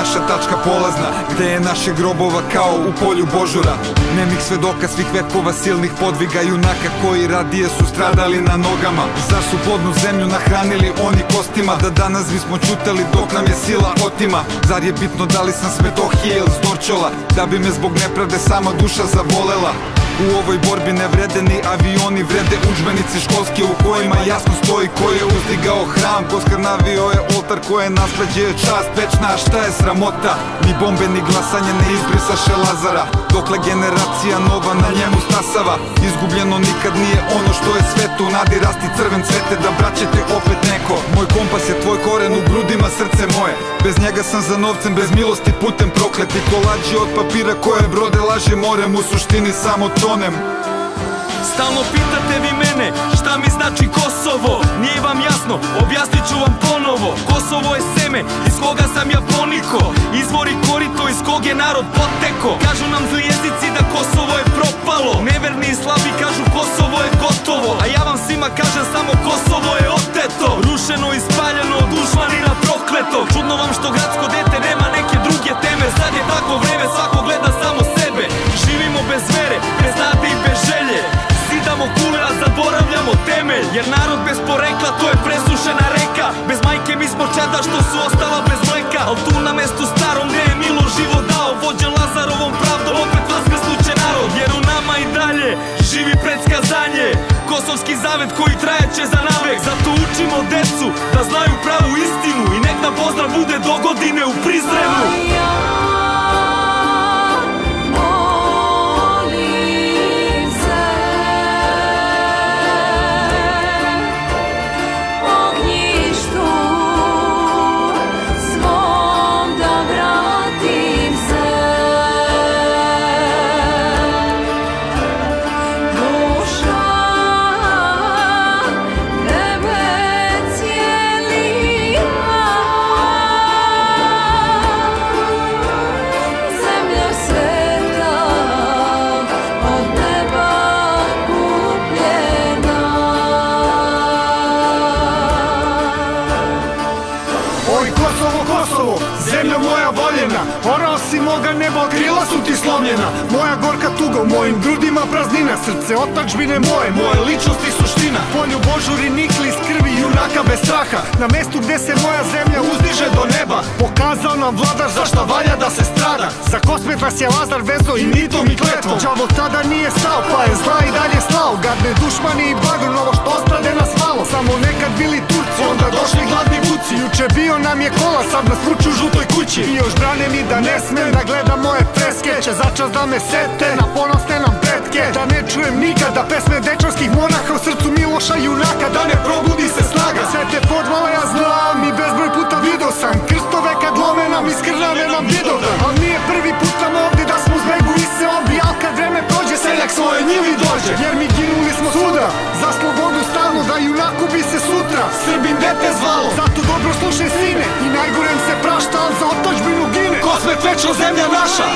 naša tačka polazna, gde je naše grobova kao u polju božura. Nemih svedoka svih vekova silnih podviga junaka koji radije su stradali na nogama. Zar su plodnu zemlju nahranili oni kostima, da danas bismo ćutali dok nam je sila otima? Zar je bitno da li sam s Metohije ili s Dorćola, da bi me zbog nepravde sama duša zavolela? U ovoj borbi ne vrede ni avioni, vrede udžbenici školski u kojima jasno stoji ko je uzdigao hram, ko skrnavio je oltar, koje nasleđe je čast večna, a šta je sramota? Ni bombe ni glasanje ne izbrisaše Lazara, dokle generacija nova na njemu stasava. Izgubljeno nikad nije ono što je sveto, u nadi rasti crven cvete da braćete opet neko. Moj kompas je tvoj koren, u grudima srce moje, bez njega sam za novcem, bez milosti putem prokleti. Kolađi od papira koje brode laže morem, u suštini samo tonem. Stalno pitate vi mene šta mi znači Kosovo, nije vam jasno, objasnit ću vam ponovo. Kosovo je seme iz koga sam ja poniko, izvor i korito iz kog je narod poteko. Kažu nam zli jezici da Kosovo je propalo, neverni i slabi kažu Kosovo je gotovo, a ja vam svima kažem samo Kosovo je oteto, rušeno i spaljeno od dušmanina prokleto. Čudno vam što gradsko dete nema neke druge teme, sad je takvo vreme, svako gleda samo sebe. Živimo bez vere, bez nade i bez želje, zidamo kule a zaboravljamo temelj, jer narod bez porekla to je presušena reka. Bez majke mi smo čeda što su ostala bez mleka, al tu na mestu starom gde je Milo život dao, vođen Lazarovom pravdom opet vaskrsnuće narod. Jer u nama i dalje živi predskazanje, kosovski zavet koji trajaće za navek. Zato učimo decu da znaju pravu istinu i nek nam pozdrav bude do godine u Prizrenu. Zemlja moja voljena, orao si moga neba, krila su ti slomljena. Moja gorka tuga, u mojim grudima praznina, srce otadžbine moje, moje ličnosti suština. Polju božuri nikli iz krvi junaka bez straha, na mestu gde se moja zemlja uzdiže do neba. Pokazao nam vladar zašta valja da se strada, za kosmet nas je Lazar vezo i mitom i kletvom. Đavo tada nije stao, pa je zla i dalje slao, gadne dušmani i bagru, novo što ostade nas malo. Samo nekad bili Turci, onda došli gladni vuci. Juče bio nam je kola, sad nas vuču u žutoj kući. I još brane mi da ne smem da gledam moje freske, će začas da me sete na ponosne nam pretke. Da ne čujem nikada pesme dečanskih monaha, u srcu Miloša junaka, da ne probudi se snaga. Sve te podvale ja znam i bezbroj puta vidio sam, krstove kad lome nam iz krvave nam vidovdan. Al nije prvi put nam ovde da smo zbegu i se obi, al kad vreme prođe seljak svoje njivi dođe. Jer mi ginuli smo svuda, za slobodu stalno, da junaku bi se sutra Srbin dete zvalo. Zato dobro slušaj sine, i najgorem se prašta, al za otadžbinu gine. Kosmet večno zemlja naša.